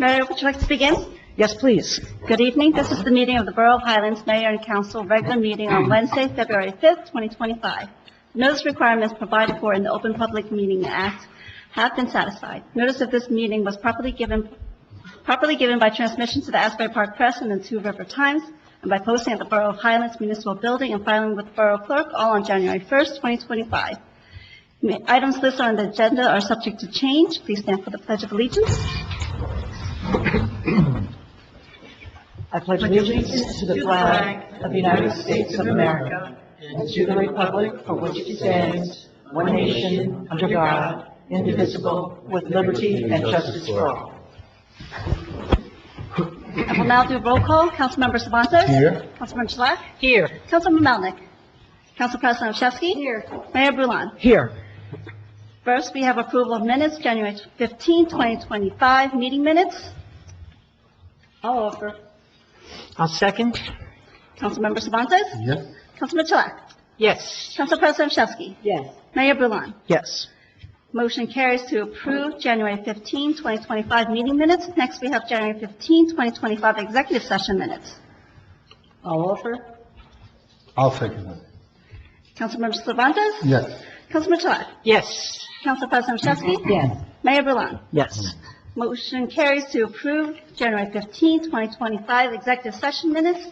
Mayor, would you like to begin? Yes, please. Good evening. This is the meeting of the Borough of Highlands Mayor and Council regular meeting on Wednesday, February 5th, 2025. Notice requirements provided for in the Open Public Meeting Act have been satisfied. Notice of this meeting was properly given by transmission to the Asbury Park Press and the Two River Times, and by posting at the Borough of Highlands Municipal Building and filing with the Borough Clerk, all on January 1st, 2025. Items listed on the agenda are subject to change. Please stand for the Pledge of Allegiance. I pledge allegiance to the flag of the United States of America and to the republic for which it stands, one nation, under God, indivisible, with liberty and justice for all. I will now do roll call. Councilmember Cervantes. Here. Councilmember Schlack. Here. Councilmember Melnick. Council President Olszewski. Here. Mayor Brulan. Here. First, we have approval of minutes, January 15, 2025, meeting minutes. I'll offer. I'll second. Councilmember Cervantes. Yes. Councilmember Schlack. Yes. Council President Olszewski. Yes. Mayor Brulan. Yes. Motion carries to approve January 15, 2025 meeting minutes. Next, we have January 15, 2025 executive session minutes. I'll offer. I'll second it. Councilmember Cervantes. Yes. Councilmember Schlack. Yes. Council President Olszewski. Yes. Mayor Brulan. Yes. Motion carries to approve January 15, 2025 executive session minutes.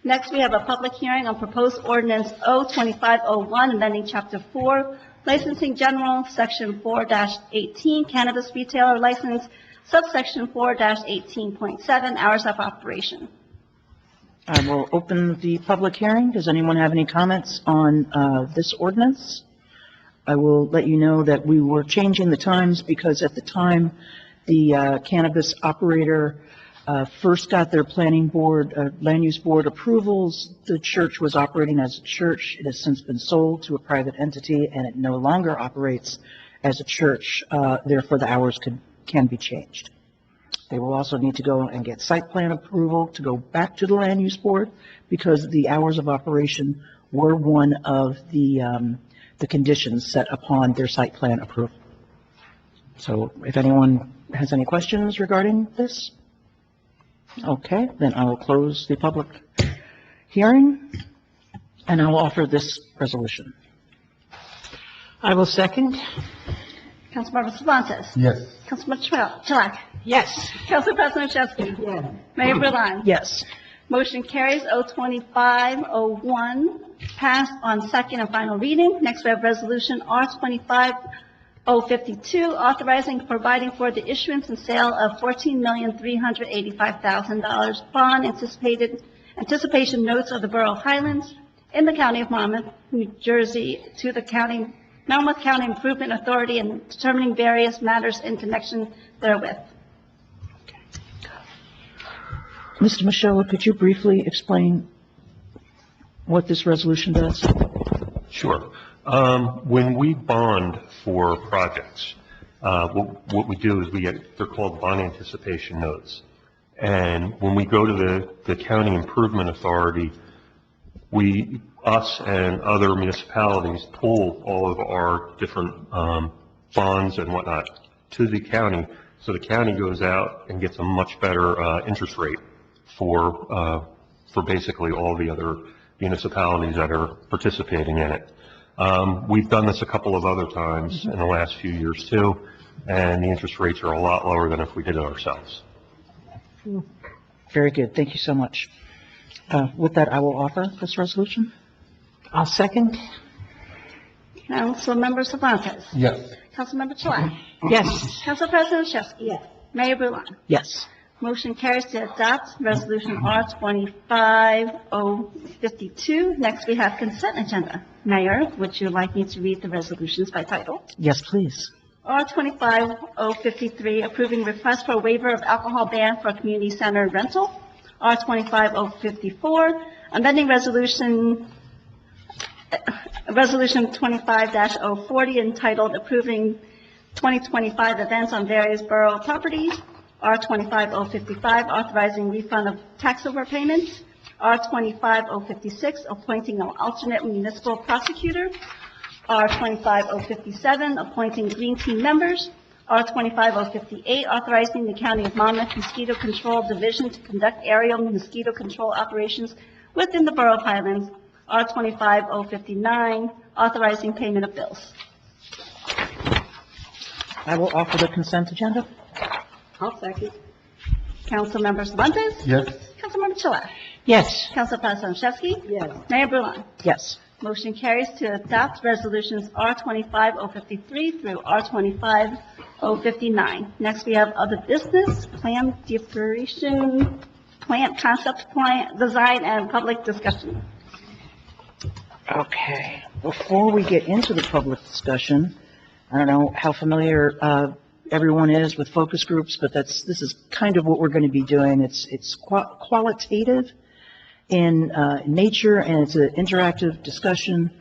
Next, we have a public hearing on proposed ordinance O-2501, amending Chapter 4, Licensing General, Section 4-18, Cannabis Retailer License, Subsection 4-18.7, Hours of Operation. I will open the public hearing. Does anyone have any comments on this ordinance? I will let you know that we were changing the times because at the time the cannabis operator first got their planning board, land use board approvals, the church was operating as a church. It has since been sold to a private entity and it no longer operates as a church. Therefore, the hours can be changed. They will also need to go and get site plan approval to go back to the land use board because the hours of operation were one of the conditions set upon their site plan approval. So if anyone has any questions regarding this? Okay, then I will close the public hearing and I will offer this resolution. I will second. Councilmember Cervantes. Yes. Councilmember Schlack. Yes. Council President Olszewski. Yes. Mayor Brulan. Yes. Motion carries. O-2501 passed on second and final reading. Next, we have Resolution R-25-052, authorizing and providing for the issuance and sale of $14,385,000 bond anticipation notes of the Borough of Highlands in the County of Monmouth, New Jersey, to the Monmouth County Improvement Authority and determining various matters in connection therewith. Mr. Michelle, could you briefly explain what this resolution does? Sure. When we bond for projects, what we do is they're called bond anticipation notes. And when we go to the County Improvement Authority, us and other municipalities pull all of our different bonds and whatnot to the county. So the county goes out and gets a much better interest rate for basically all the other municipalities that are participating in it. We've done this a couple of other times in the last few years too, and the interest rates are a lot lower than if we did it ourselves. Very good. Thank you so much. With that, I will offer this resolution. I'll second. Councilmember Cervantes. Yes. Councilmember Schlack. Yes. Council President Olszewski. Yes. Mayor Brulan. Yes. Motion carries to adopt Resolution R-25-052. Next, we have consent agenda. Mayor, would you like me to read the resolutions by title? Yes, please. R-25-053, approving request for a waiver of alcohol ban for community center rental. R-25-054, amending Resolution 25-040 entitled Approving 2025 Events on Various Borough Properties. R-25-055, authorizing refund of tax overpayments. R-25-056, appointing an alternate municipal prosecutor. R-25-057, appointing green team members. R-25-058, authorizing the County of Monmouth Mosquito Control Division to conduct aerial mosquito control operations within the Borough of Highlands. R-25-059, authorizing payment of bills. I will offer the consent agenda. I'll second. Councilmember Cervantes? Yes. Councilmember Chua? Yes. Council President Chesky? Yes. Mayor Bruin? Yes. Motion carries to adopt resolutions R-25-053 through R-25-059. Next, we have other business, plan declaration, plant concept plan, design, and public discussion. Okay. Before we get into the public discussion, I don't know how familiar everyone is with focus groups, but this is kind of what we're going to be doing. It's qualitative in nature, and it's an interactive discussion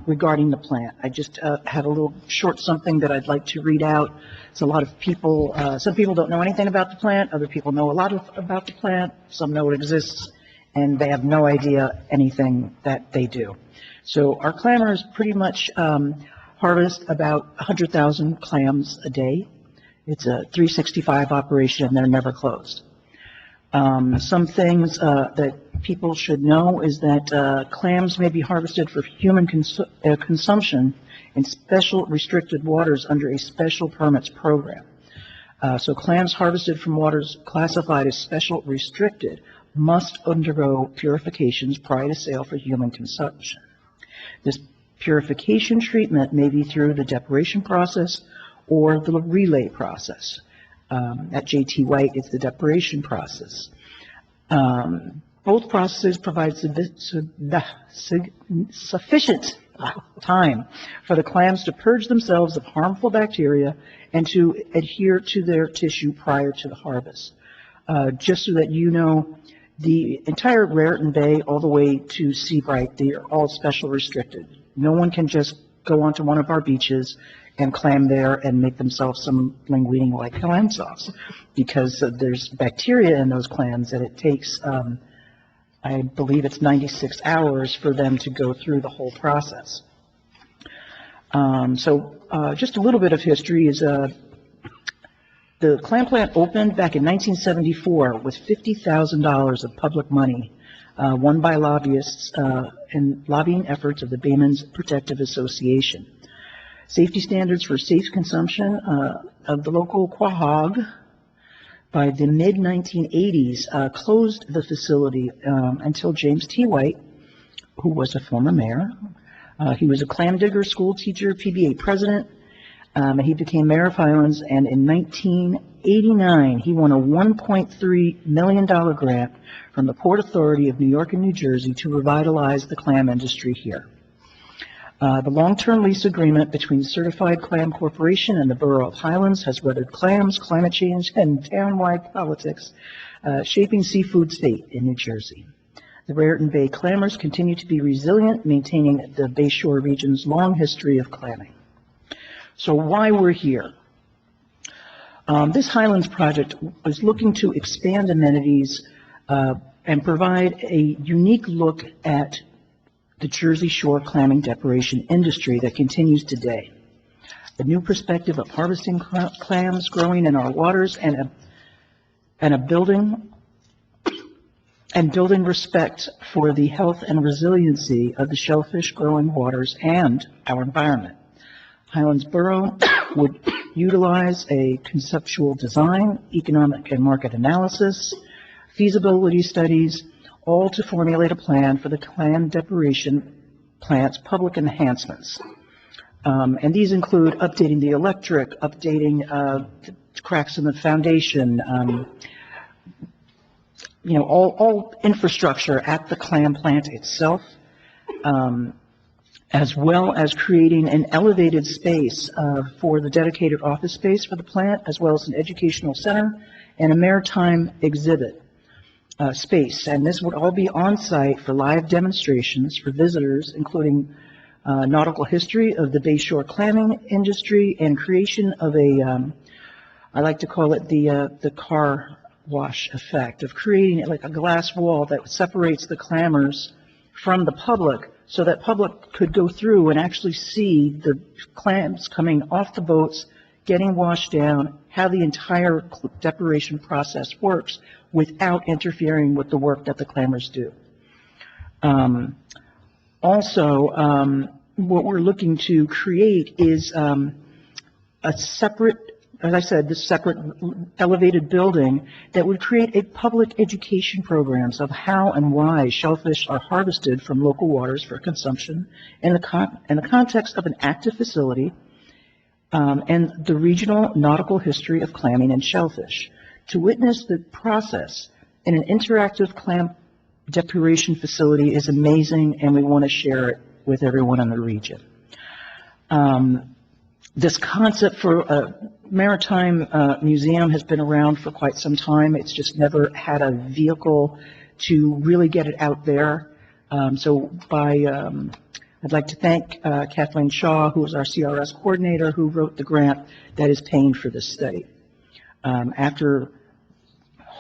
regarding the plant. I just have a little short something that I'd like to read out. It's a lot of people, some people don't know anything about the plant, other people know a lot about the plant, some know it exists, and they have no idea anything that they do. So our clammers pretty much harvest about 100,000 clams a day. It's a 365 operation, and they're never closed. Some things that people should know is that clams may be harvested for human consumption in special restricted waters under a special permits program. So clams harvested from waters classified as special restricted must undergo purifications prior to sale for human consumption. This purification treatment may be through the depuration process or the relay process. At J.T. White, it's the depuration process. Both processes provide sufficient time for the clams to purge themselves of harmful bacteria and to adhere to their tissue prior to the harvest. Just so that you know, the entire Raritan Bay all the way to Seabright, they are all special restricted. No one can just go onto one of our beaches and clam there and make themselves some linguine like clam sauce, because there's bacteria in those clams, and it takes, I believe it's 96 hours for them to go through the whole process. Just a little bit of history is the clam plant opened back in 1974 with $50,000 of public money won by lobbyists and lobbying efforts of the Baymen's Protective Association. Safety standards for safe consumption of the local Quahog by the mid-1980s closed the facility until James T. White, who was a former mayor. He was a clam digger, school teacher, PBA president. He became mayor of Highlands, and in 1989, he won a $1.3 million grant from the Port Authority of New York and New Jersey to revitalize the clam industry here. The long-term lease agreement between Certified Clam Corporation and the Borough of Highlands has weathered clams, climate change, and town-wide politics, shaping seafood state in New Jersey. The Raritan Bay clammers continue to be resilient, maintaining the Bayshore region's long history of clamming. So why we're here? This Highlands project is looking to expand amenities and provide a unique look at the Jersey Shore clamming decoration industry that continues today. A new perspective of harvesting clams growing in our waters and building respect for the health and resiliency of the shellfish growing waters and our environment. Highlands Borough would utilize a conceptual design, economic and market analysis, feasibility studies, all to formulate a plan for the clam decoration plant's public enhancements. And these include updating the electric, updating the cracks in the foundation, all infrastructure at the clam plant itself, as well as creating an elevated space for the dedicated office space for the plant, as well as an educational center and a maritime exhibit space. And this would all be on site for live demonstrations for visitors, including nautical history of the Bayshore clamming industry and creation of I like to call it the car wash effect of creating it like a glass wall that separates the clammers from the public, so that public could go through and actually see the clams coming off the boats, getting washed down, how the entire decoration process works without interfering with the work that the clammers do. What we're looking to create is a separate, as I said, this separate elevated building that would create a public education programs of how and why shellfish are harvested from local waters for consumption in the context of an active facility, and the regional nautical history of clamming and shellfish. To witness the process in an interactive clam depuration facility is amazing, and we want to share it with everyone in the region. This concept for a maritime museum has been around for quite some time. It's just never had a vehicle to really get it out there. I'd like to thank Kathleen Shaw, who is our CRS coordinator, who wrote the grant that is paying for this study.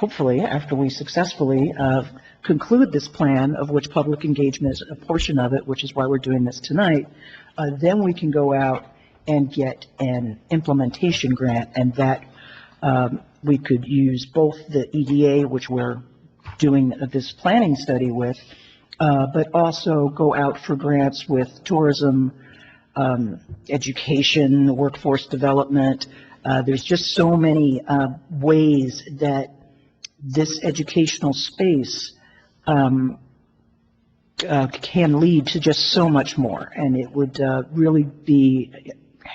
Hopefully, after we successfully conclude this plan, of which public engagement is a portion of it, which is why we're doing this tonight, then we can go out and get an implementation grant, and that we could use both the EDA, which we're doing this planning study with, but also go out for grants with tourism, education, workforce development. There's just so many ways that this educational space can lead to just so much more, and it would really be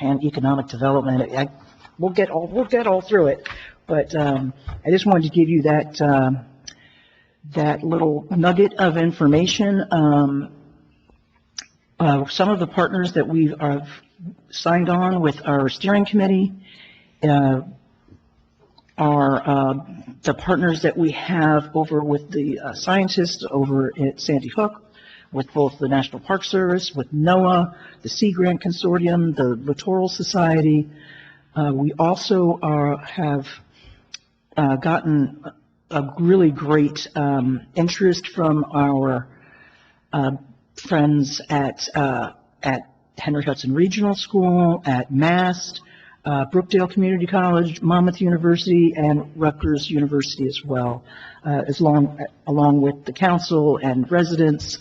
economic development. We'll get all through it, but I just wanted to give you that that little nugget of information. Some of the partners that we've signed on with our steering committee are the partners that we have over with the scientists over at Sandy Hook, with both the National Park Service, with NOAA, the Sea Grant Consortium, the Littoral Society. We also have gotten a really great interest from our friends at Henry Hudson Regional School, at MAST, Brookdale Community College, Monmouth University, and Rutgers University as well, along with the council and residents.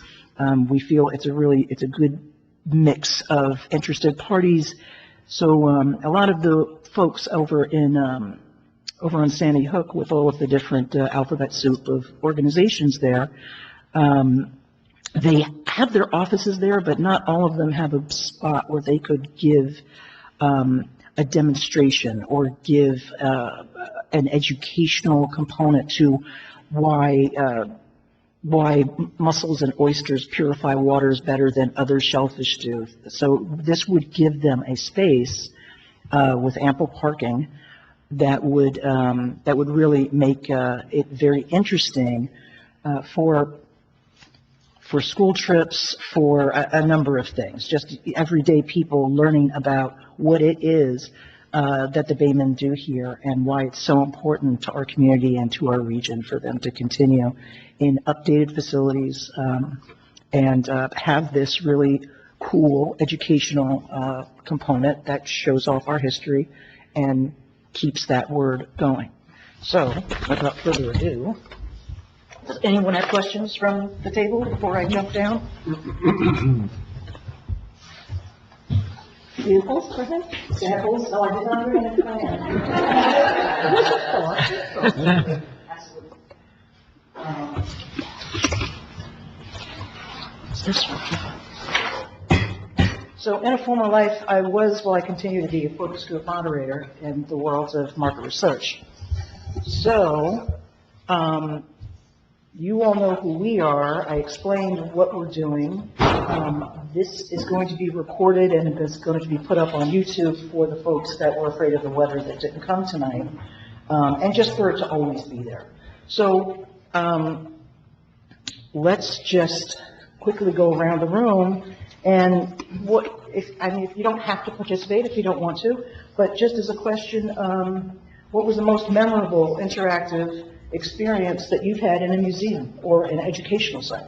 We feel it's a good mix of interested parties. So a lot of the folks over on Sandy Hook, with all of the different alphabet soup of organizations there, they have their offices there, but not all of them have a spot where they could give a demonstration or give an educational component to why mussels and oysters purify waters better than other shellfish do. So this would give them a space with ample parking that would really make it very interesting for school trips, for a number of things, just everyday people learning about what it is that the Baymen do here and why it's so important to our community and to our region for them to continue in updated facilities and have this really cool educational component that shows off our history and keeps that word going. So, without further ado, does anyone have questions from the table before I jump down? Vehicles, go ahead. Samples? No, I did not bring any plan. So in a former life, I continue to be a focus group moderator in the world of market research. So, you all know who we are. I explained what we're doing. This is going to be recorded and is going to be put up on YouTube for the folks that were afraid of the weather that didn't come tonight, and just for it to always be there. So let's just quickly go around the room, and if you don't have to participate if you don't want to, but just as a question, what was the most memorable interactive experience that you've had in a museum or an educational site?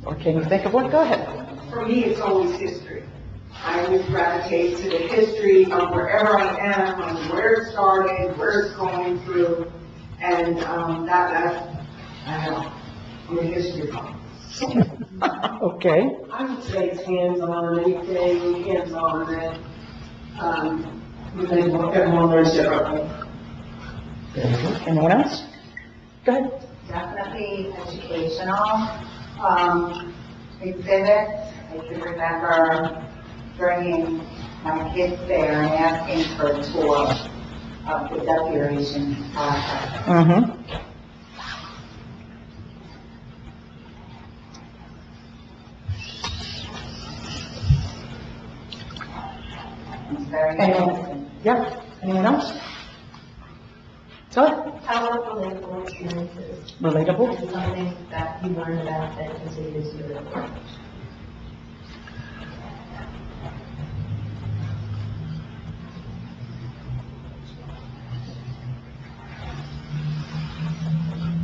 Or can you think of one? Go ahead. For me, it's always history. I always gravitate to the history of wherever I am, and where it started, where it's going through, and I know, I'm a history buff. Okay. I would say it's hands-on, anything hands-on, and everyone learns differently. Anyone else? Go ahead. Definitely educational. Exhibits, I can remember bringing my kids there and asking for a tour of the depuration process. Mm-hmm. It's very interesting. Yeah. Anyone else? Go ahead. How about relatable experiences? Relatable? Something that you learned about that continues to live.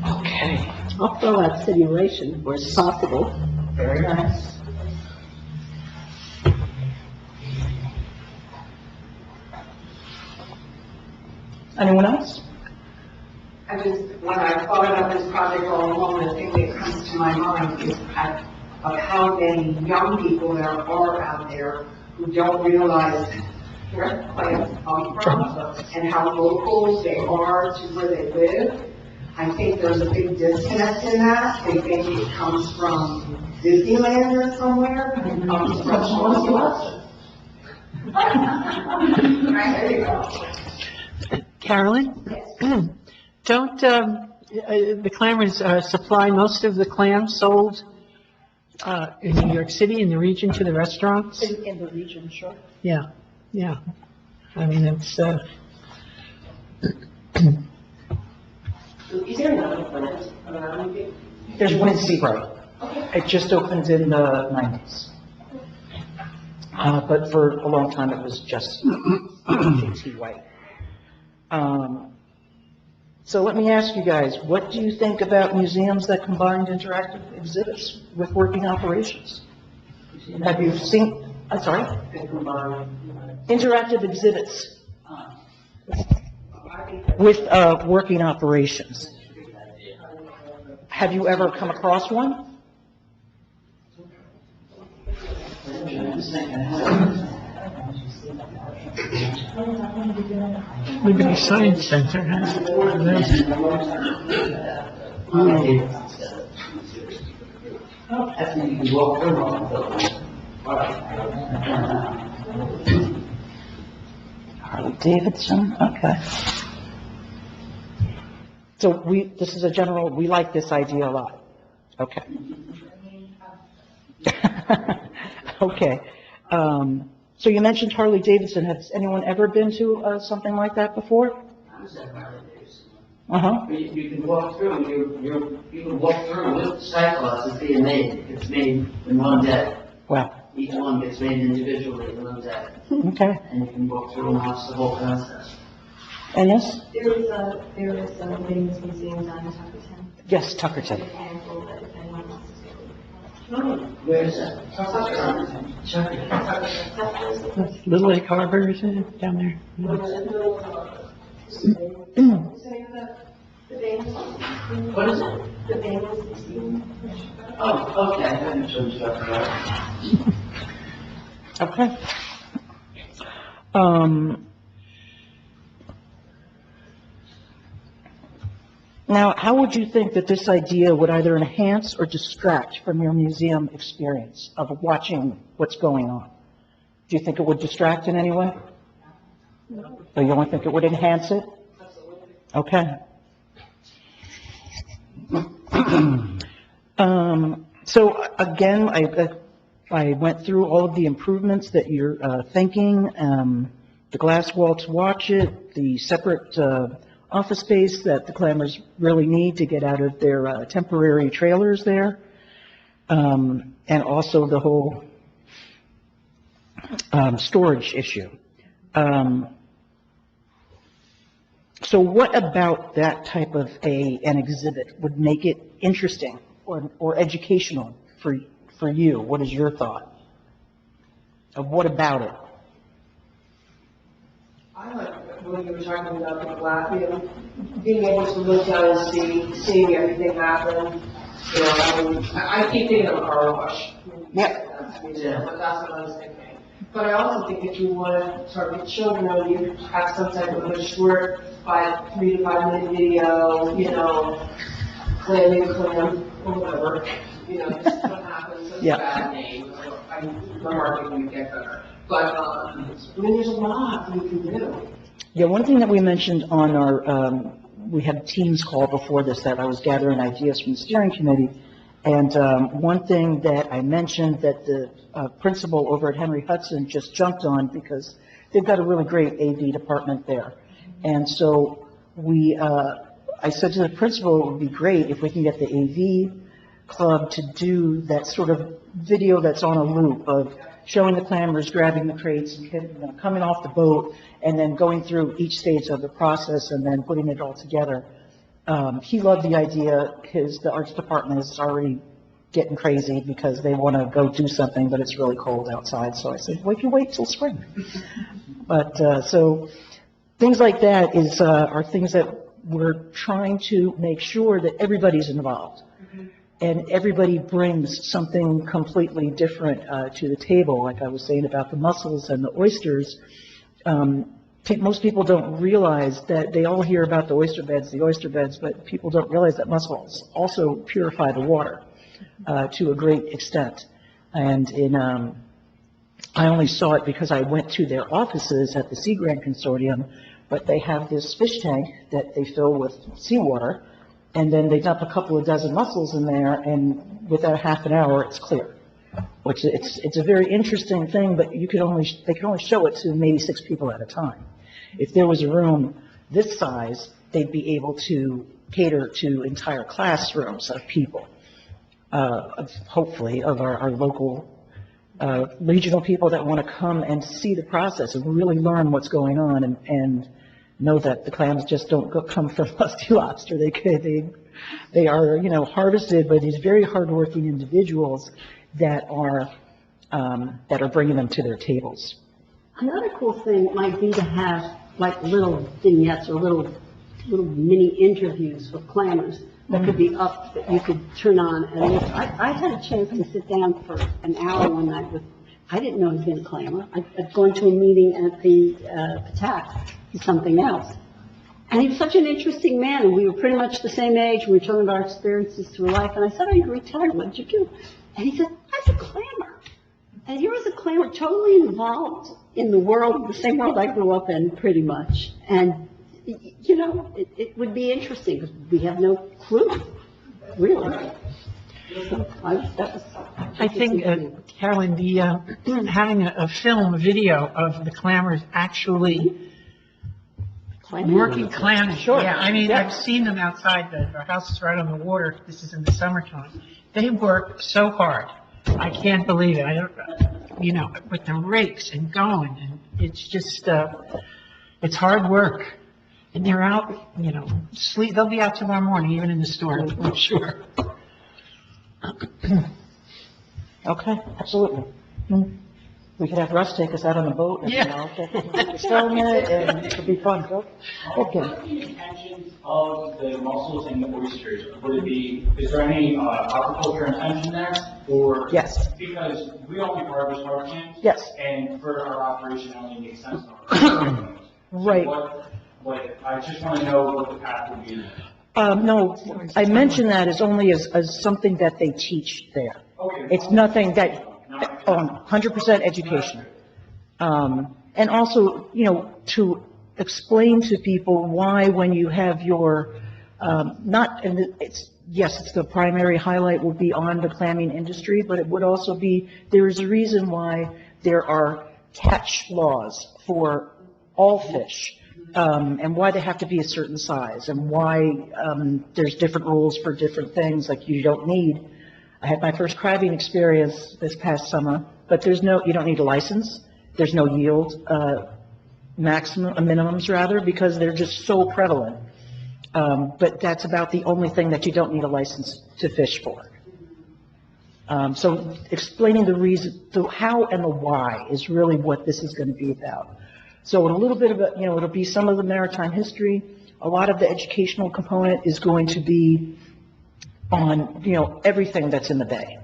Okay. I'll throw out simulation where it's possible. Very nice. Anyone else? When I thought about this project all along, the thing that comes to my mind is of how many young people there are out there who don't realize where the plants come from and how local they are to where they live. I think there's a big disconnect in that. They think it comes from Disneyland or somewhere, but it comes from Swansea. There you go. Carolyn? Don't, the clammers supply most of the clams sold in New York City, in the region, to the restaurants? In the region, sure. Yeah, yeah. I mean, it's, Is there another plant around you? There's one in Seabright. It just opened in the 90s. But for a long time, it was just JT White. So let me ask you guys, what do you think about museums that combined interactive exhibits with working operations? Have you seen, I'm sorry? Interactive exhibits with working operations. Have you ever come across one? Liberty Science Center has Harley Davidson, okay. So this is a general, we like this idea a lot. Okay. Okay. So you mentioned Harley Davidson. Has anyone ever been to something like that before? Uh-huh. You can walk through, you can walk through with cyclops that's being made. It's made in one day. Wow. Each one gets made individually in one day. Okay. And you can walk through and watch the whole process. And yes? There is a famous museum down in Tuckerton. Yes, Tuckerton. A handful that if anyone wants to go. Where is that? Chucky. Little Lake Harbor, is it, down there? What is it? The famous museum. Oh, okay, I haven't shown you that. Okay. Now, how would you think that this idea would either enhance or distract from your museum experience of watching what's going on? Do you think it would distract in any way? So you only think it would enhance it? Okay. So again, I went through all of the improvements that you're thinking, the glass wall to watch it, the separate office space that the Clammers really need to get out of their temporary trailers there, and also the whole storage issue. So what about that type of an exhibit would make it interesting or educational for you? What is your thought? What about it? I like when you were talking about the black, being able to look down and seeing everything happen. I keep thinking of a car wash. Yep. But that's what I was thinking. But I also think if you want to target children, you have some type of a short 3 to 5 minute video, clamming clam, or whatever, just what happens, it's a bad name. The marketing would get better. But, there's a lot you can do. Yeah, one thing that we mentioned on our, we had a Teams call before this that I was gathering ideas from the steering committee. And one thing that I mentioned that the principal over at Henry Hudson just jumped on because they've got a really great AV department there. And so I said to the principal, it would be great if we can get the AV club to do that sort of video that's on a loop of showing the clammers grabbing the crates and coming off the boat and then going through each stage of the process and then putting it all together. He loved the idea. The arts department is already getting crazy because they want to go do something, but it's really cold outside. So I said, well, you can wait till spring. But so things like that are things that we're trying to make sure that everybody's involved. And everybody brings something completely different to the table. Like I was saying about the mussels and the oysters, most people don't realize that they all hear about the oyster beds, but people don't realize that mussels also purify the water to a great extent. And I only saw it because I went to their offices at the Sea Grant Consortium, but they have this fish tank that they fill with seawater, and then they dump a couple of dozen mussels in there, and within a half an hour, it's clear. Which it's a very interesting thing, but they can only show it to maybe 6 people at a time. If there was a room this size, they'd be able to cater to entire classrooms of people, hopefully of our local regional people that want to come and see the process and really learn what's going on and know that the clams just don't come from Musty Lobster. They are harvested by these very hardworking individuals that are bringing them to their tables. Another cool thing might be to have like little vignettes or little mini interviews with clammers that could be up, that you could turn on and listen. I had a chance to sit down for an hour one night I didn't know he'd been a clammer. I'd gone to a meeting at the Patak, something else. And he was such an interesting man, and we were pretty much the same age. We were talking about our experiences through life. And I said, are you retired? What did you do? And he said, I was a clammer. And here was a clammer totally involved in the world, the same world I grew up in, pretty much. And, it would be interesting because we have no clue, really. So I think, Carolyn, having a film, a video of the clammers actually working clamming. Sure. Yeah, I mean, Yeah. I've seen them outside. Our house is right on the water. This is in the summertime. They work so hard. I can't believe it. With the rakes and going, and it's just, it's hard work. And they're out, sleep. They'll be out tomorrow morning, even in the storm, I'm sure. Okay, absolutely. We could have Russ take us out on a boat and, get film it, and it could be fun. Okay. What are the intentions of the mussels and the oysters? Is there any aquaculture intention there? Or? Yes. Because we only harvest hard clams. Yes. And for our operation, it only makes sense to harvest. Right. I just want to know what the path would be. No, I mention that as only as something that they teach there. Okay. It's nothing that, 100% education. And also, to explain to people why when you have your, it's the primary highlight will be on the clamming industry, but it would also be, there is a reason why there are catch laws for all fish. And why they have to be a certain size, and why there's different rules for different things. Like I had my first crabbing experience this past summer, but you don't need a license. There's no yield minimums rather, because they're just so prevalent. But that's about the only thing that you don't need a license to fish for. So explaining the reason, the how and the why is really what this is going to be about. So in a little bit of it'll be some of the maritime history. A lot of the educational component is going to be on, everything that's in the bay.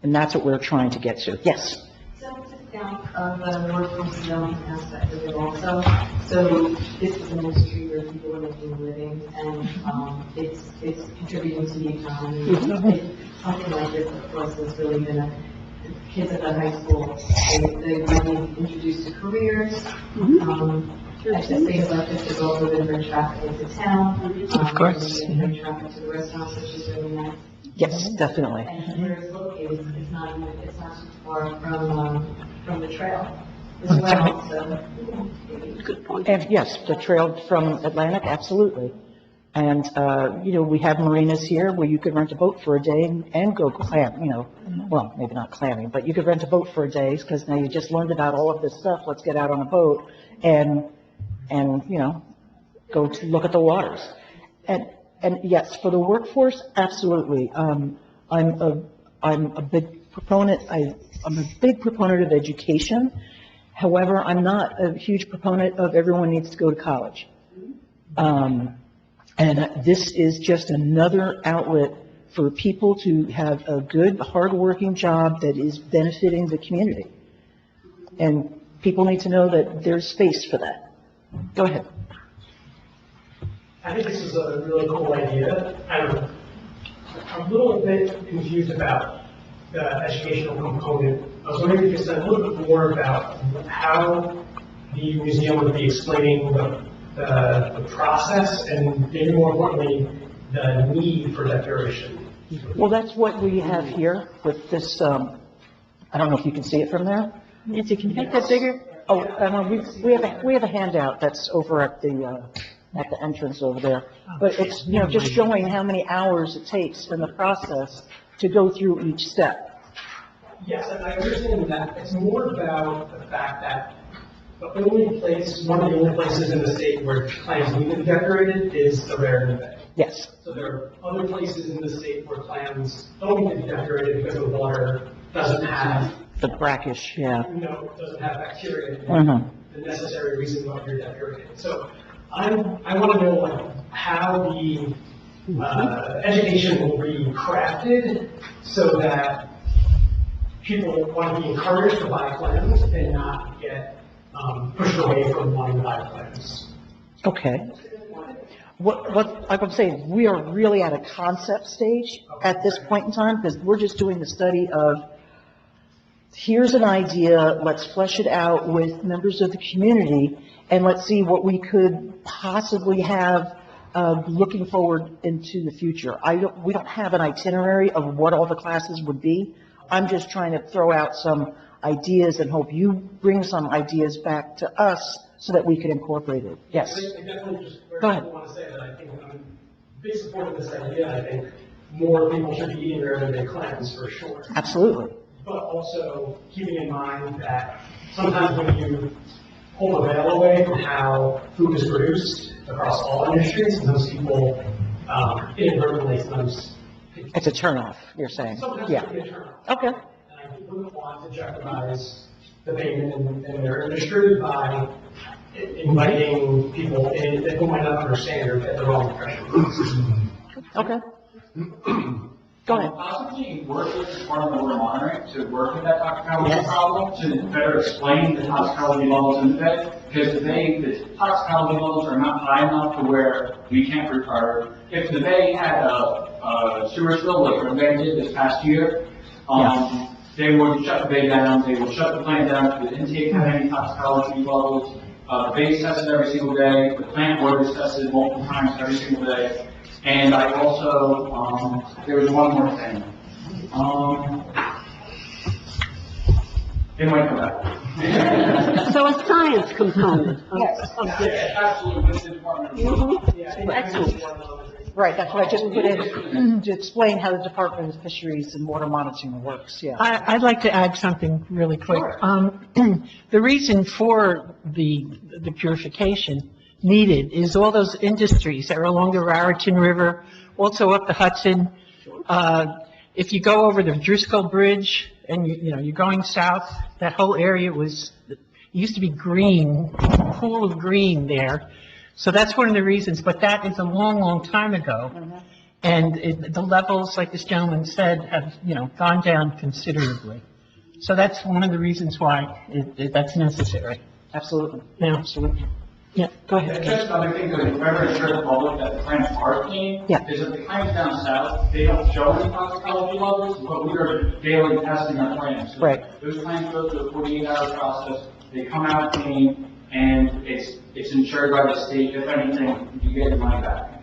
And that's what we're trying to get to. Yes? So just down on the workforce development aspect of it also. So this is an industry where people are making a living and it's contributing to the economy. Something like this, of course, has really been kids at the high school, they might be introduced to careers. Things like this have also been bring traffic into town. Of course. Bring traffic to the restaurants, which is really nice. Yes, definitely. And where it's located, it's not too far from the trail as well, so. Good point. And yes, the trail from Atlantic, absolutely. And, we have marinas here where you could rent a boat for a day and go clam, well, maybe not clamming, but you could rent a boat for a day because now you just learned about all of this stuff. Let's get out on a boat and go to look at the waters. And yes, for the workforce, absolutely. I'm a big proponent. I'm a big proponent of education. However, I'm not a huge proponent of everyone needs to go to college. And this is just another outlet for people to have a good, hardworking job that is benefiting the community. And people need to know that there's space for that. Go ahead. I think this is a really cool idea. I'm a little bit confused about the educational component. I was wondering if you could say a little bit more about how the museum would be explaining the process and maybe more importantly, the need for declaration. Well, that's what we have here with this, I don't know if you can see it from there. Nancy, can you make that bigger? Oh, we have a handout that's over at the entrance over there. But it's, just showing how many hours it takes in the process to go through each step. Yes, and I understand that. It's more about the fact that one of the only places in the state where clams need to be decorated is the Raritan Bay. Yes. So there are other places in the state where clams don't need to be decorated because the water doesn't have the brackish, yeah. Doesn't have bacteria in the necessary reason why you're decorating. So I want to know how the education will be crafted so that people want to be encouraged to buy clams and not get pushed away from wanting to buy clams. Okay. What I'm saying, we are really at a concept stage at this point in time because we're just doing the study of here's an idea, let's flesh it out with members of the community, and let's see what we could possibly have looking forward into the future. We don't have an itinerary of what all the classes would be. I'm just trying to throw out some ideas and hope you bring some ideas back to us so that we can incorporate it. Yes. I definitely just Go ahead. want to say that I think I'm a big supporter of this idea. I think more people should be eating Raritan Bay clams for sure. Absolutely. But also keeping in mind that sometimes when you pull the veil away from how food is produced across all industries, sometimes people inadvertently sometimes. It's a turnoff, you're saying? Sometimes Yeah. it can be a turnoff. Okay. And I wouldn't want to jeopardize the Baymen and their industry by inviting people in that who might not understand or get the wrong impression. Okay. Go ahead. Possibly work with the Department of Water Monitoring to work with that toxicology Yes. problem, to better explain the toxicology levels in the bay, because the toxicology levels are not high enough to where we can't retard. If the bay had a sewer spill like the bay did this past year, they would shut the bay down, they would shut the plant down, if the intake had any toxicology levels. The bay's tested every single day, the plant water is tested multiple times every single day. And I also, there was one more thing. It might come back. So a science component. Yes. Absolutely, with the Department of Water. Excellent. Right, that's what I just put in to explain how the Department of Fisheries and Water Monitoring works, yeah. I'd like to add something really quick. Sure. The reason for the purification needed is all those industries that are along the Raritan River, also up the Hudson. if you go over the Driscoll Bridge and you're going south, that whole area it used to be green, a pool of green there. So that's one of the reasons, but that is a long, long time ago. And the levels, like this gentleman said, have, gone down considerably. So that's one of the reasons why that's necessary. Absolutely. Yeah. Absolutely. Yeah, go ahead. Just another thing to remember to assure the public that the claims are clean. Yeah. Is that the claims down south, they don't show any toxicology levels, but we are daily testing our claims. So Right. Those claims go through a 48-hour process, they come out clean, and it's insured by the state. If anything, you get your money back.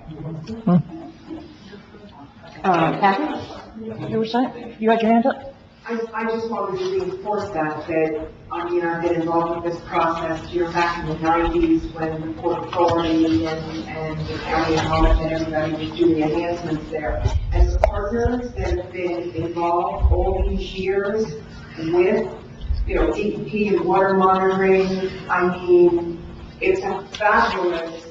Kathy? You were saying? You had your hand up? I just wanted to reinforce that, I've been involved with this process, back in the 90s when the Port Authority and the county and all and everybody was doing enhancements there. As partners that have been involved all these years with, DEP and water monitoring, it's a fabulous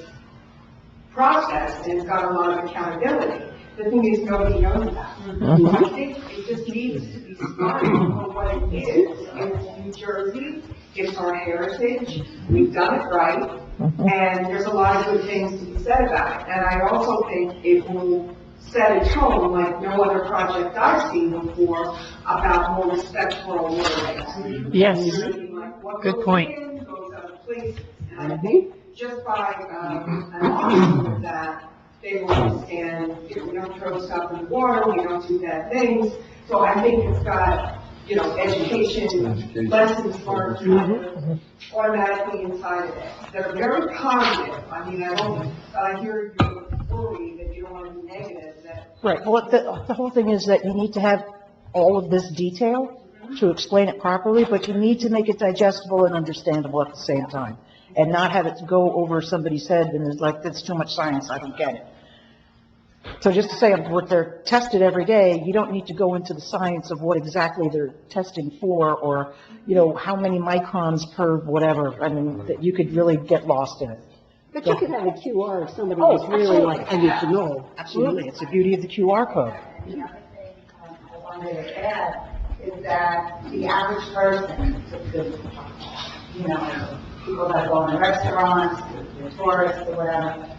process and it's got a lot of accountability. The thing is, nobody knows that. I think it just needs to be started for what it is. It's New Jersey, it's our heritage, we've done it right, and there's a lot of good things to be said about it. And I also think it will set a tone like no other project I've seen before about more respect for our waterways. Yes. Like, what Good goes point. in goes other places. And I think just by an honest with that, they will understand, we don't throw stuff in the water, we don't do bad things. So I think it's got, education, lessons learned automatically inside of it that are very positive. I hear you worry that you don't want to be negative, that Right, well, the whole thing is that you need to have all of this detail to explain it properly, but you need to make it digestible and understandable at the same time, and not have it go over somebody's head and it's like, that's too much science, I don't get it. So just to say, what they're tested every day, you don't need to go into the science of what exactly they're testing for, or, how many microns per whatever. That you could really get lost in it. But you could have a QR if somebody Oh, was really like, I need to know. Absolutely, it's the beauty of the QR code. The other thing I wanted to add is that the average person, people that go in restaurants, the tourists or whatever,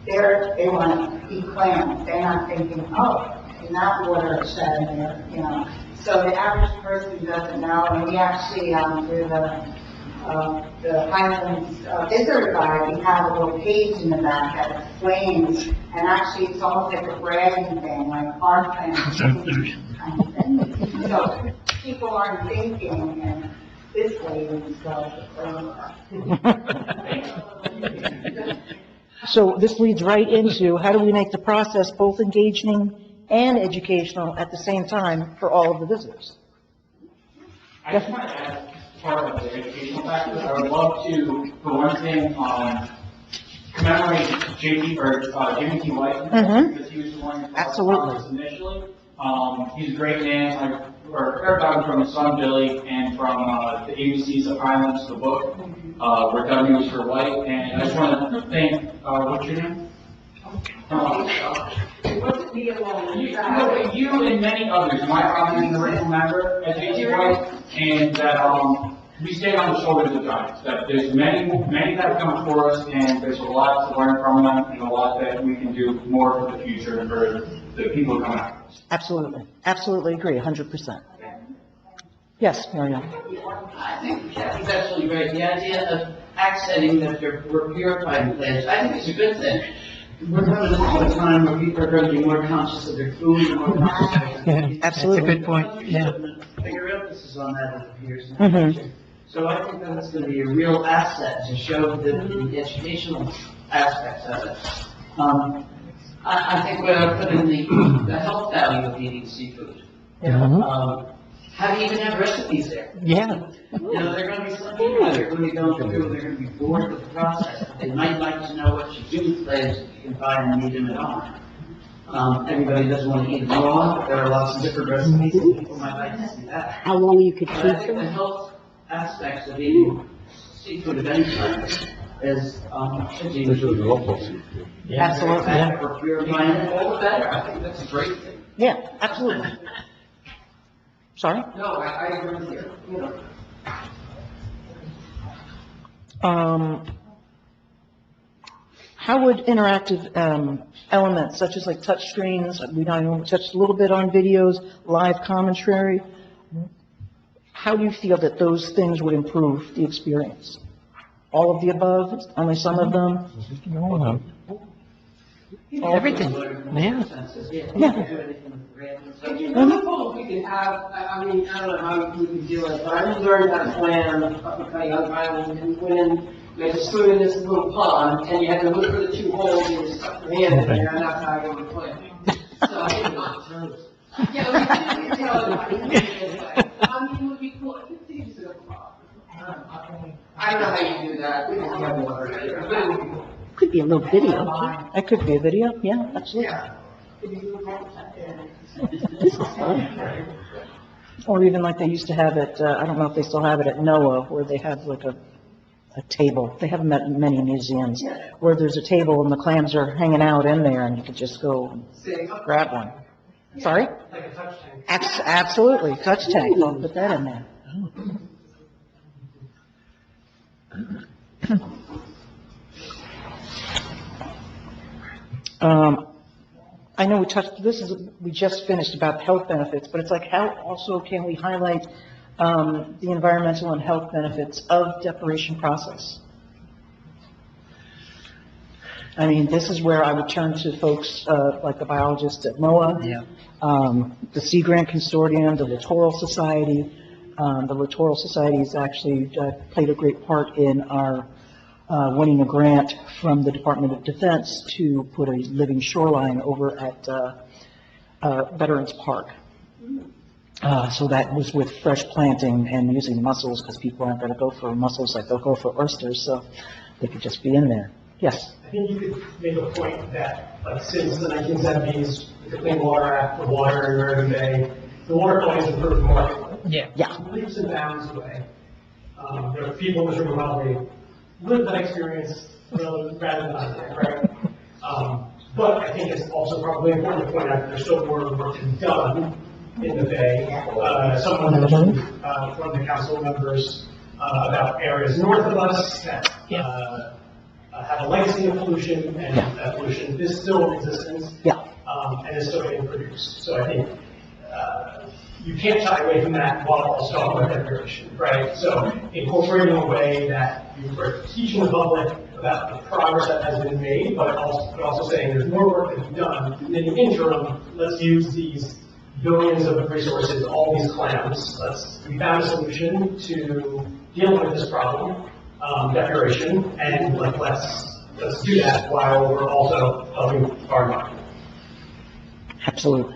they want to eat clams. They're not thinking, in that water it's shed in there, So the average person doesn't know, and we actually, through the Highlands visitor guide, we have a little page in the back that explains, and actually it's almost like a bragging thing, like our clams kind of thing. So people aren't thinking, and this way we So this leads right into, how do we make the process both engaging and educational at the same time for all of the visitors? I just want to add part of the educational factor. I would love to, for one thing, commemorate Jimmy T. White, because he was the one who brought this initially. He's a great man. I heard about him from his son Billy and from the ABCs of Highlands, the book, where W is for white. And I just want to thank, what's your name? it wasn't me alone. You and many others, my family is the original member at JT White, and that we stand on the shoulders of giants. That there's many that have come before us, and there's a lot to learn from them, and a lot that we can do more for the future and for the people coming after us. Absolutely, absolutely agree, 100%. Yes, Marianne? I think Kathy's absolutely right. The idea of accenting that we're purifying plants, I think it's a good thing. We're coming into a time where people are going to be more conscious of their food and more conscious of their Yeah, Absolutely. That's a good point, yeah. Bigger emphasis on that, it appears. In the future. So I think that's going to be a real asset to show the educational aspects of it. I think we're going to put in the health value of eating seafood. How do you even have recipes there? Yeah. They're going to be some people that are going to be going through, they're going to be bored with the process. They might like to know what you do with clams if you can find and eat them at home. Everybody doesn't want to eat them raw, but there are lots of different recipes, and people might like to see that. How long you could But I keep think the them? health aspects of eating seafood of any kind is, should be. This is local. Absolutely, yeah. We're purifying all the better. I think that's a great thing. Yeah, absolutely. Sorry? No, I agree with you, you know. How would interactive elements such as like touch screens, we touched a little bit on videos, live commentary, how do you feel that those things would improve the experience? All of the above, only some of them? Everything, yeah. I suppose we could have, I mean, I don't know how we could do it, but I learned how to plan up in Cutting Oak Island, and when you had to swim in this little pond, and you had to look for the two holes, and you stuck your hand in there, and that's how I would play. So, yeah, we could tell them, I mean, it would be cool, it seems so far. I don't know how you do that, we don't have water, but it would be cool. Could be a little video. It could be a video, yeah, absolutely. Or even like they used to have it, I don't know if they still have it at NOAA, where they have like a table. They have them at many museums, where there's a table and the clams are hanging out in there, and you could just go and grab one. Sorry? Like a touch tank. Absolutely, touch tank, I'll put that in there. I know we just finished about health benefits, but it's like how also can we highlight the environmental and health benefits of declaration process? I mean, this is where I would turn to folks like the biologists at NOAA, the Sea Grant Consortium, the Littoral Society. The Littoral Society has actually played a great part in our winning a grant from the Department of Defense to put a living shoreline over at Veterans Park. So that was with fresh planting and using mussels, because people aren't going to go for mussels like they'll go for oysters, so they could just be in there. Yes? I think you could make a point that, like, since the 1970s, with the Clean Water Act, the water in Raritan Bay, the water quality has improved markedly. Yeah. Leaps and bounds away. There are people in this room who probably lived that experience rather than I did, right? But I think it's also probably important to point out that there's still more work to be done in the Bay. Someone mentioned from the council members about areas north of us that have a legacy of pollution, and that pollution is still in existence and is still getting produced. So I think you can't shy away from that while also talking about declaration, right? So incorporating a way that you are teaching the public about the progress that has been made, but also saying there's more work to be done. In the interim, let's use these billions of resources, all these clams. We found a solution to deal with this problem, declaration, and let's do that while we're also helping our market. Absolutely.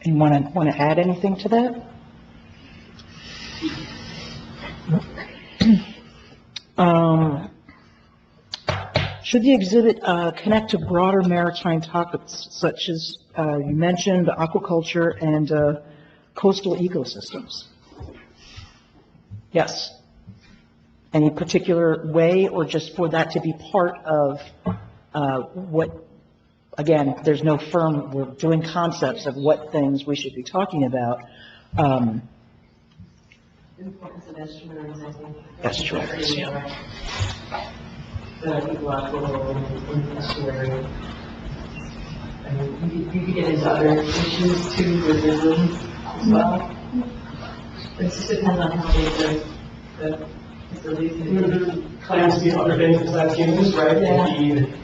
And want to add anything to that? Should the exhibit connect to broader maritime topics such as you mentioned aquaculture and coastal ecosystems? Yes. Any particular way, or just for that to be part of what? Again, there's no firm, we're doing concepts of what things we should be talking about. Importance of estuaries, I think. Estuaries, The people out in the estuary. And you could get into other issues too with the rooms as well. It just depends on how big the facilities. Clams need other things besides humans, right? They need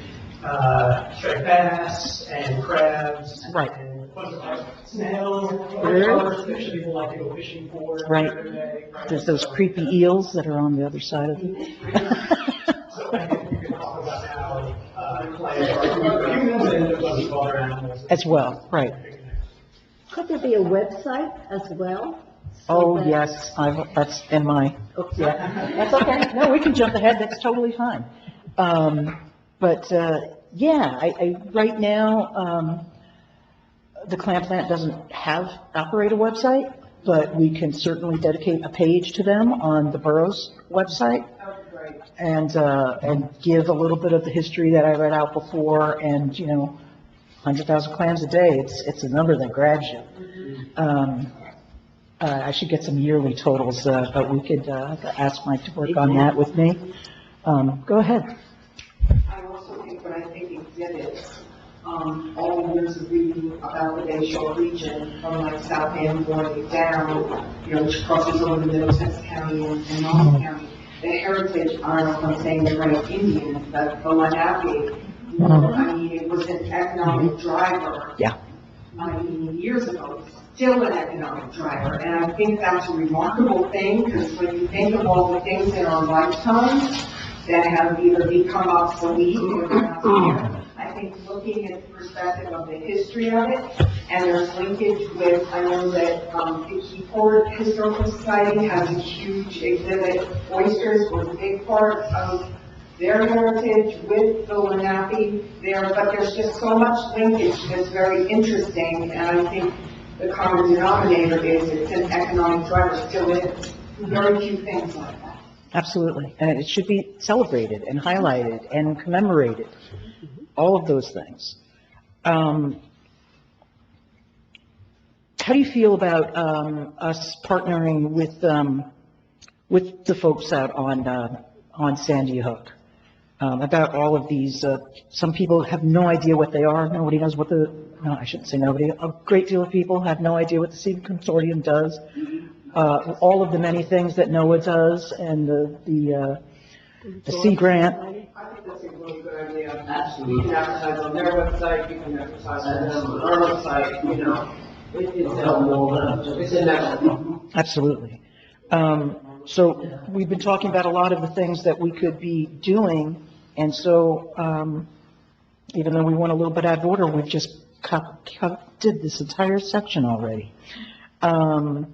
striped bass and crabs. Right. And snails, other fish that people like to go fishing for. Right. There's those creepy eels that are on the other side of it. So I think we can talk about how clams are humans and there's other animals. As well, right. Could there be a website as well? Oh, yes, that's in my, that's okay. No, we can jump ahead, that's totally fine. But, right now, the clam plant doesn't operate a website, but we can certainly dedicate a page to them on the borough's website. and give a little bit of the history that I read out before, and, 100,000 clams a day, it's a number that grabs you. I should get some yearly totals, but we could ask Mike to work on that with me. Go ahead. I also think when I think exhibits, all the years of reading about the Bayshore region, from like South Amboy down, which crosses over the Middlesex County and North County, the heritage, I don't know if I'm saying the right Indian, but the Lenape, I mean, it was an economic driver. Yeah. I mean, years ago, still an economic driver, and I think that's a remarkable thing, because when you think of all the things in our lifetime that have either become obsolete or they're not here, I think looking at the perspective of the history of it, and there's linkage with, I know that the Keyport Historical Society has a huge exhibit. Oysters was a big part of their heritage with the Lenape there, but there's just so much linkage that's very interesting, and I think the common denominator is it's an economic driver, still is. Very few things like that. Absolutely. And it should be celebrated and highlighted and commemorated. All of those things. How do you feel about us partnering with the folks out on Sandy Hook? About all of these, some people have no idea what they are. Nobody knows what no, I shouldn't say nobody. A great deal of people have no idea what the Sea Consortium does. All of the many things that NOAA does, and the Sea Grant. I think that's a really good idea. Absolutely. You can advertise on their website, you can advertise on our website, it's inevitable. Absolutely. So we've been talking about a lot of the things that we could be doing, and so even though we went a little bit out of order, we've just did this entire section already. How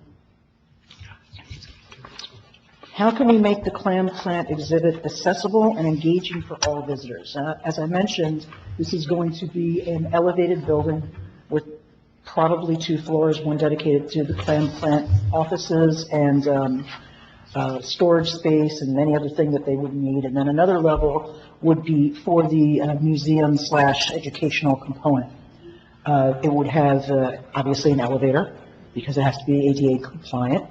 can we make the clam plant exhibit accessible and engaging for all visitors? As I mentioned, this is going to be an elevated building with probably 2 floors, one dedicated to the clam plant offices and storage space and any other thing that they would need. And then another level would be for the museum/educational component. It would have obviously an elevator because it has to be ADA compliant.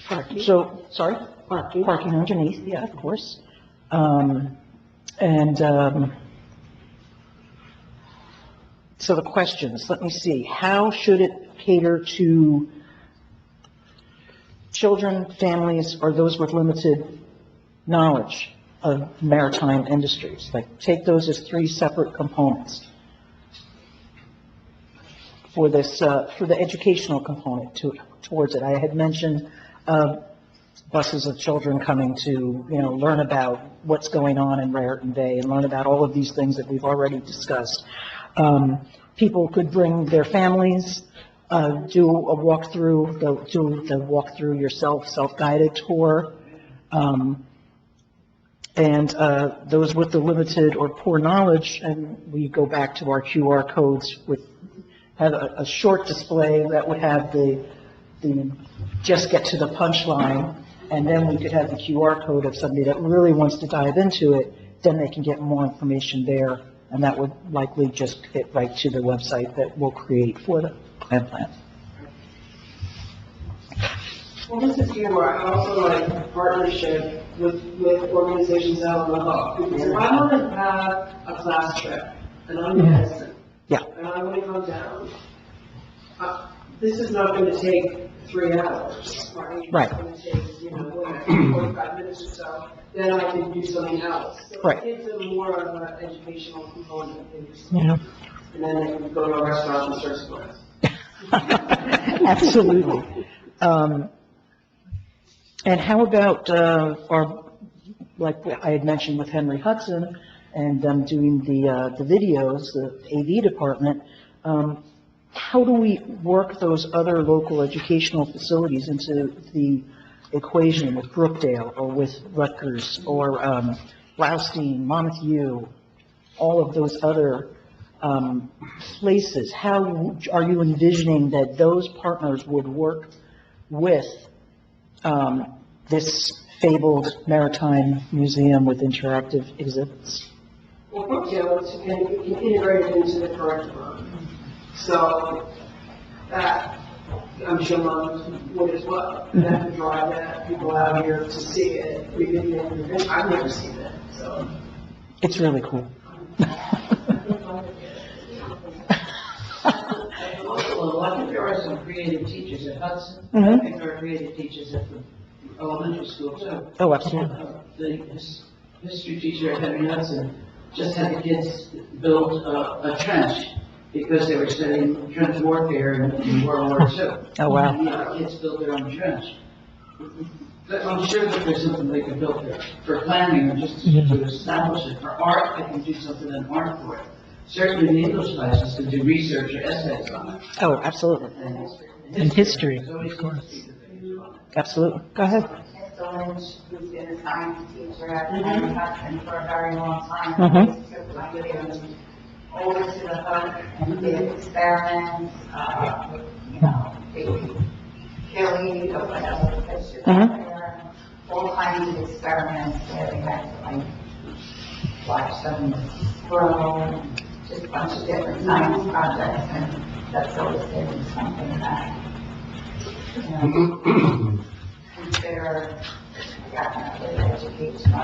Parking. So, sorry? Parking. Parking underneath, yeah, of course. So the questions, let me see. How should it cater to children, families, or those with limited knowledge of maritime industries? Like, take those as 3 separate components for this, for the educational component towards it. I had mentioned buses of children coming to, learn about what's going on in Raritan Bay and learn about all of these things that we've already discussed. People could bring their families, do a walkthrough, do the walkthrough yourself, self-guided tour. And those with the limited or poor knowledge, and we go back to our QR codes have a short display that would have the just get to the punchline, and then we could have the QR code of somebody that really wants to dive into it, then they can get more information there, and that would likely just hit right to the website that we'll create for the clam plant. Well, this is where I also like a partnership with organizations out on the hook. Because if I want to have a class trip, and I'm medicine, Yeah. and I want to come down, this is not going to take 3 hours, right? Right. It's going to take, 45 minutes or so, then I can do something else. So Right. It gives them more of an educational component. Yeah. And then they can go to a restaurant and search for it. Absolutely. And how about like I had mentioned with Henry Hudson and them doing the videos, the AV department, how do we work those other local educational facilities into the equation with Brookdale or with Rutgers or Blaustein, Monmouth U, all of those other places? How are you envisioning that those partners would work with this fabled maritime museum with interactive exhibits? Well, you know, it's integrated into the curriculum. So that, I'm sure moms would as well. That would drive that, people out here to see it. We could, I've never seen it, so. It's really cool. Also, I think there are some creative teachers at Hudson. I Mhm. think there are creative teachers at the elementary school too. Oh, absolutely. The history teacher at Henry Hudson just had the kids build a trench because they were studying trench warfare in World War II. Oh, wow. And the kids built their own trench. But I'm sure that there's something they can build there for planning or just to establish it. For art, they can do something in art for it. Certainly the English classes can do research or essays on it. Oh, absolutely. And history, There's always of course. history that they do on it. Absolutely. Go ahead. Mr. Lynch, who's been a science teacher at Hudson for a very long time, Mhm. always took my kids over to the hut and did experiments, you know, baby killing or whatever the fish is out there, all kinds of experiments where they had to like watch them grow, and just a bunch of different science projects, and that's always been something that, you know, consider definitely educational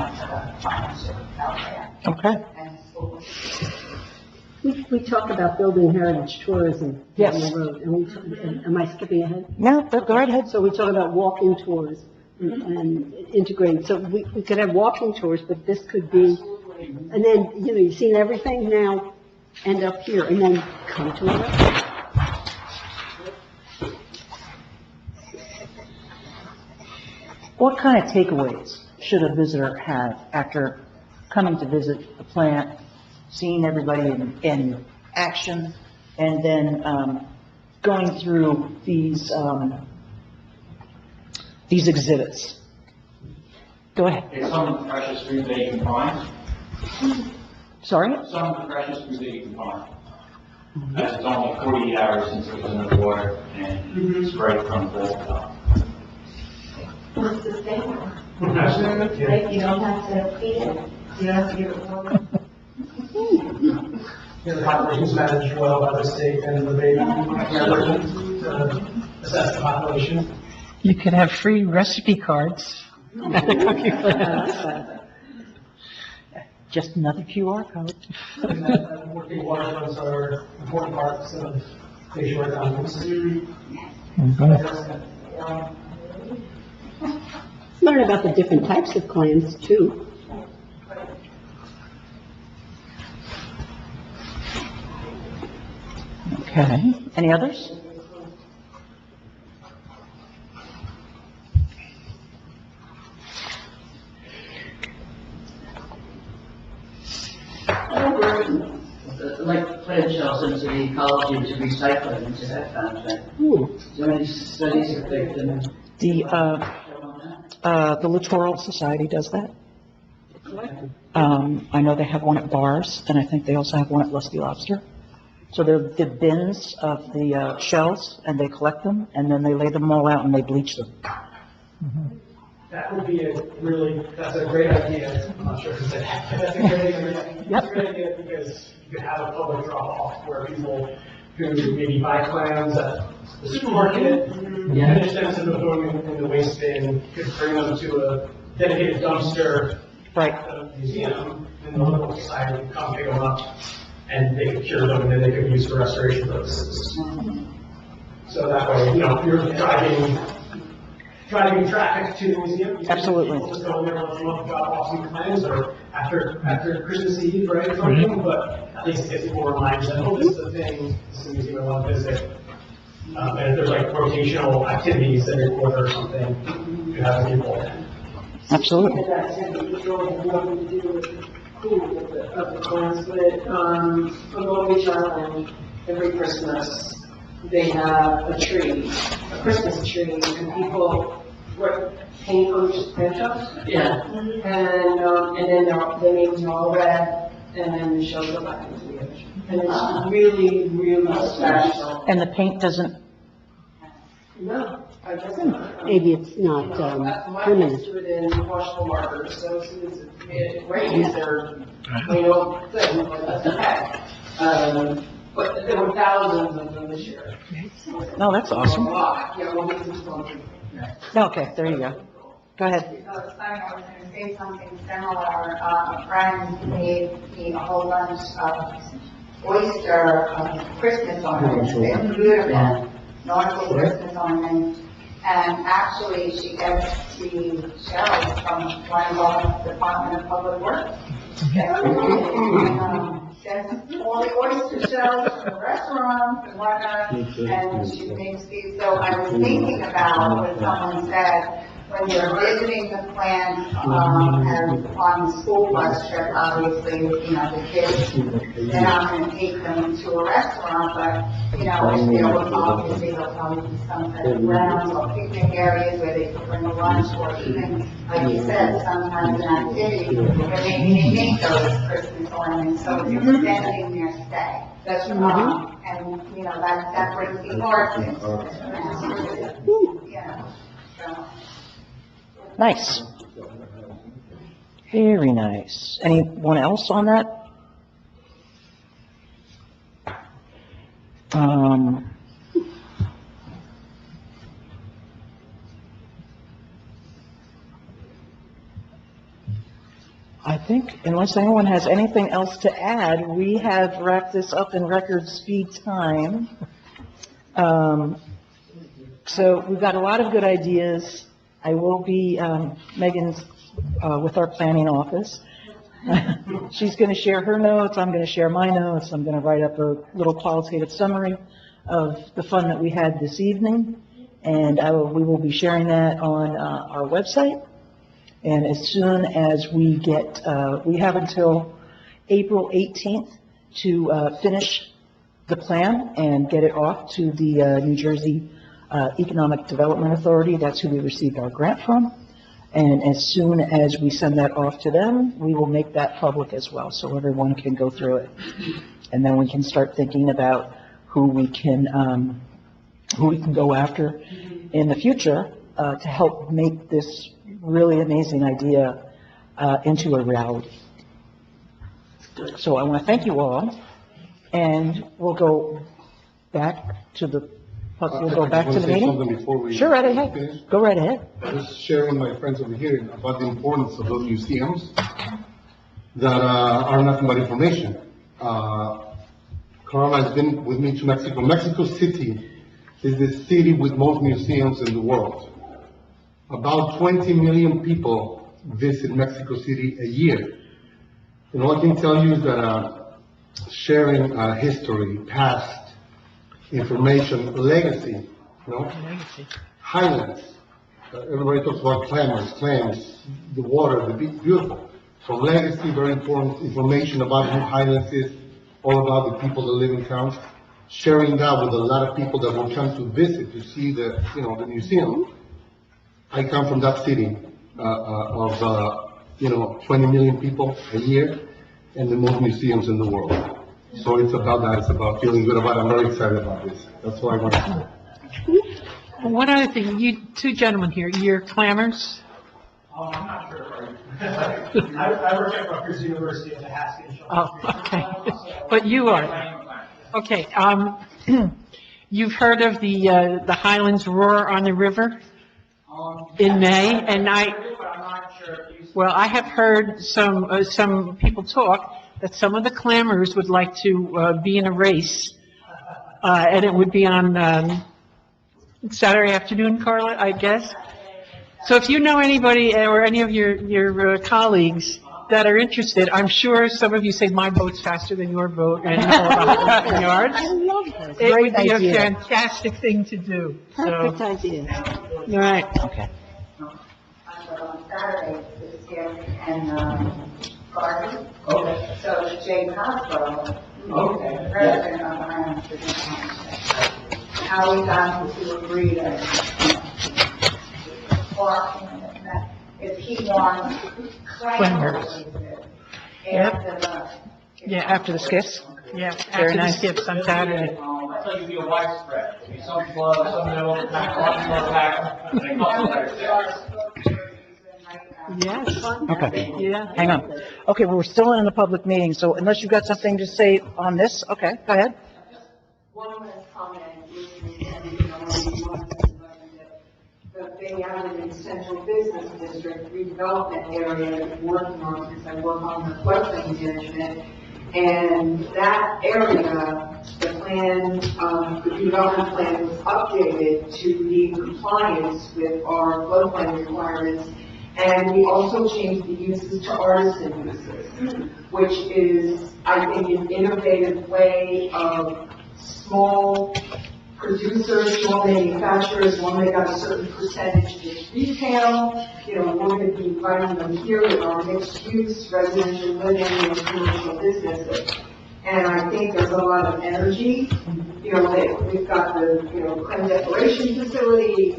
partnership out there Okay. and schools. We talk about building heritage tourism Yes. on the road, and am I skipping ahead? No, go right ahead. So we talk about walking tours and integrating, so we could have walking tours, but this could be, and then, you know, you've seen everything, now end up here, and then come to a restaurant. What kind of takeaways should a visitor have after coming to visit the plant, seeing everybody in action, and then going through these exhibits? Go ahead. It's some of the freshest food that you can find. Sorry? Some of the freshest food that you can find. As it's only 48 hours since it was in the water and it's right from the top. It's sustainable. Right, you don't have to feed it, you don't have to give it water. Yeah, the population's managed well by the state and the baby to assess the population. You could have free recipe cards at the cookie class. Just another QR code. And working waterfronts are important parts of Bayshore economies. Learn about the different types of clams, too. Okay. Any others? Like to plant shells into the ecology, into recycling, into that kind of thing. So many studies have been done. The Littoral Society does that. I know they have one at Bars, and I think they also have one at Lusty Lobster. So they're the bins of the shells, and they collect them, and then they lay them all out and they bleach them. That would be that's a great idea. I'm not sure if it's that's a great idea. That's a great idea because you could have a public drop-off where people who maybe buy clams at the supermarket, finish them, send them home in the waste bin, could bring them to a dedicated dumpster at the museum, and the local society would come pick them up, and they could cure them, and then they could use for restoration purposes. So that way, you know, you're driving traffic to the museum. Absolutely. People just go in there once a month, drop off some clams, or after Christmas Eve, right, or something, but at least it gets people reminded that, oh, this is the thing, this is the museum I want to visit. And if there's like rotational activities every quarter or something, you have people attend. Absolutely. And that activity really has nothing to do with the food of the clams, but, on Long Beach Island, every Christmas, they have a tree, a Christmas tree, and people paint on plant shells. Yeah. And then their names are all red, and then the shells go back into the ocean. And it's really, really special. And the paint doesn't, No, I I guess not. Maybe it's not My permanent. kids do it in washable markers, so as soon as it rains, they're, thing, but that's okay. But there were thousands of them this year. No, that's awesome. A lot, yeah, we'll get some something. Okay, there you go. Go ahead. So it's funny, I was gonna say something similar. A friend made me a whole bunch of oyster Christmas ornaments. They're beautiful, nautical Christmas ornaments. And actually, she gets the shells from one of our Department of Public Works. Sends all the oyster shells from the restaurants and whatnot, and she makes these. So I was thinking about what someone said, when you're visiting the plant, and on the school bus trip, obviously, the kids, they're not gonna take them to a restaurant, but, if there was obviously, there'll probably be some kind of grounds or picnic areas where they could bring a lunch, or even, like you said, sometimes an activity, where maybe they make those Christmas ornaments, so it's extending their stay. That's And, that brings the heart into it. So. Nice. Very nice. Anyone else on that? I think, unless anyone has anything else to add, we have wrapped this up in record speed time. So we've got a lot of good ideas. I will be, Megan's with our planning office. She's going to share her notes, I'm going to share my notes, I'm going to write up a little qualitative summary of the fun that we had this evening, and we will be sharing that on our website. And as soon as we get, we have until April 18th to finish the plan and get it off to the New Jersey Economic Development Authority. That's who we received our grant from. And as soon as we send that off to them, we will make that public as well, so everyone can go through it. And then we can start thinking about who we can go after in the future to help make this really amazing idea into a reality. So I want to thank you all, and we'll go back to the meeting. Sure, right ahead. Go right ahead. I was sharing with my friends over here about the importance of those museums that are nothing but information. Carla has been with me to Mexico. Mexico City is the city with most museums in the world. About 20 million people visit Mexico City a year. And all I can tell you is that sharing history, past, information, legacy, highlands. Everybody talks about clams, the water, the beach, beautiful. So legacy, very important information about who Highlands is, all about the people that live in town. Sharing that with a lot of people that will come to visit to see the museum. I come from that city of 20 million people a year and the most museums in the world. So it's about that, it's about feeling good about it. I'm very excited about this. That's why I want to say. One other thing, you two gentlemen here, you're clammers? I'm not sure. I work at Rutgers University at the Haskell. Oh, okay. But you are. Okay, you've heard of the Highlands Roar on the River in May, and I have heard some people talk that some of the clammers would like to be in a race, and it would be on Saturday afternoon, Carla, I guess. So if you know anybody or any of your colleagues that are interested, I'm sure some of you say my boat's faster than your boat and all about the yards. I love that. It would be a idea. fantastic thing to do. Perfect idea. All right. Okay. On Saturday, this year, and garden. Okay. So Jay Cosgrove, Okay. president of the Highlands City Council, how we got him to agree to, if he wants clammers. Yeah, after the skips. Yeah, Very after the nice. skips on Saturday. I thought you'd be a widespread. Be some flood, some middle, back, back, and a couple letters there. Yes. Okay. Yeah. Hang on. Okay, well, we're still in the public meeting, so unless you've got something to say on this, okay, go ahead. One last comment, listening to everything I want to do, the Bay Island Central Business District redevelopment area that I'm working on, because I work on the floodplain management. And that area, the plan, the development plan was updated to be in compliance with our floodplain requirements. And we also changed the uses to artisan uses, which is, I think, an innovative way of small producers, small manufacturers, when they got a certain percentage in retail, we're going to be inviting them here with our mixed use, residential living, and commercial businesses. And I think there's a lot of energy. We've got the, creme decoration facility,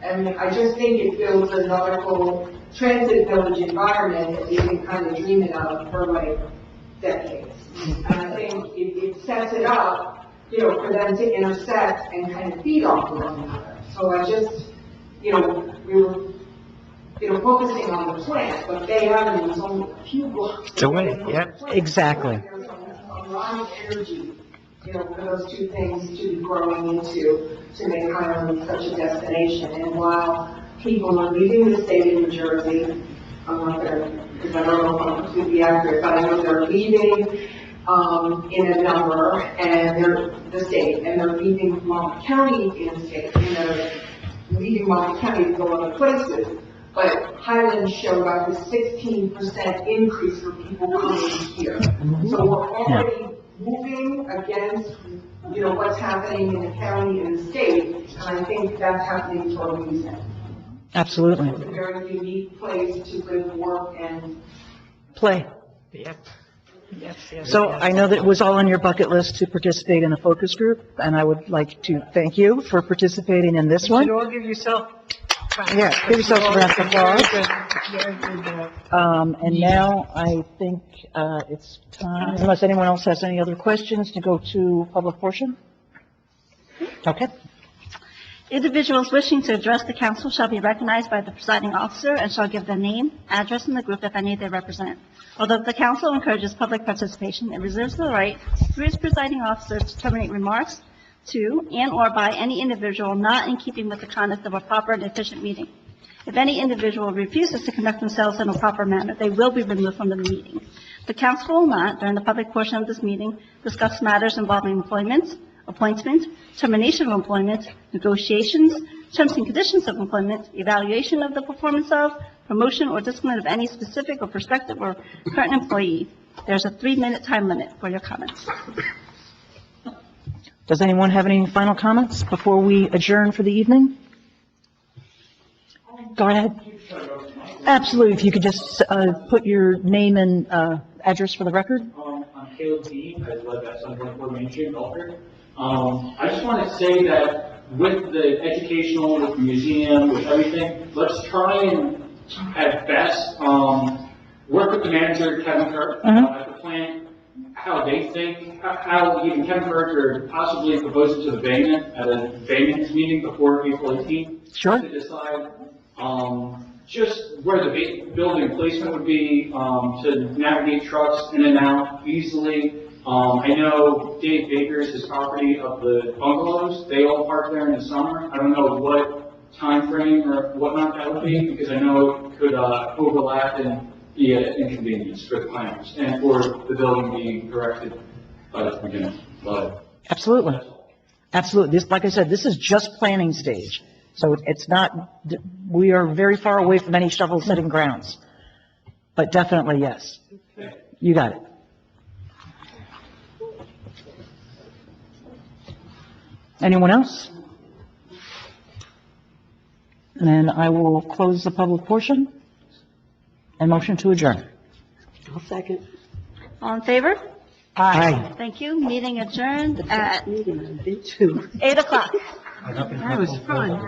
and I just think it builds a nautical transit village environment that we've been kind of dreaming of for like decades. And I think it sets it up, for them to intersect and kind of feed off of one another. So I just, we were, focusing on the plant, but Bay Island was only a few blocks away. Exactly. There's a lot of energy, for those two things to be growing into, to make Highland such a destination. And while people are leaving the state of New Jersey, I'm not there, because I don't know if I'm completely accurate, but I know they're leaving, in a number, and they're the state, and they're leaving Monmouth County in the state, and they're leaving Monmouth County to go other places. But Highland showed up with 16% increase for people coming here. So we're already moving against, what's happening in the county and the state, and I think that's happening for a reason. Absolutely. It's a very unique place to live, work, and Play. Yep. Yes. So I know that it was all on your bucket list to participate in a focus group, and I would like to thank you for participating in this You one. should all give yourself. Yeah, give yourself a round of applause. Very good. And now I think it's time, unless anyone else has any other questions, to go to public portion? Okay. Individuals wishing to address the council shall be recognized by the presiding officer and shall give their name, address, and the group, if any, they represent. Although the council encourages public participation, it reserves the right, through its presiding officer, to terminate remarks to and/or by any individual not in keeping with the conduct of a proper and efficient meeting. If any individual refuses to conduct themselves in a proper manner, they will be removed from the meeting. The council will not, during the public portion of this meeting, discuss matters involving employment, appointment, termination of employment, negotiations, terms and conditions of employment, evaluation of the performance of, promotion or discipline of any specific or prospective or current employee. There's a 3-minute time limit for your comments. Does anyone have any final comments before we adjourn for the evening? Go ahead. Absolutely, if you could just put your name and address for the record. I'm Caleb Dean, I live at 724 Main Street, Belford. I just want to say that with the educational, with the museum, with everything, let's try and, at best, work with the manager, Kevin Kirk, at the plant, how they think, how even Kevin Kirk or possibly propose it to the Bayment at a Bayment meeting before April 18th. Sure. To decide, just where the building placement would be, to navigate trucks in and out easily. I know Dave Baker's, his property of the bungalows, they all park there in the summer. I don't know what time frame or whatnot that would be, because I know it could overlap and be an inconvenience for the planners and for the building being corrected by the beginning. But Absolutely. Absolutely. This, like I said, this is just planning stage. So it's not, we are very far away from any shovel-setting grounds. But definitely, yes. You got it. Anyone else? And then I will close the public portion and motion to adjourn. I'll second. All in favor? Aye. Thank you. Meeting adjourned at Meeting I've been to. 8 o'clock. That was fun.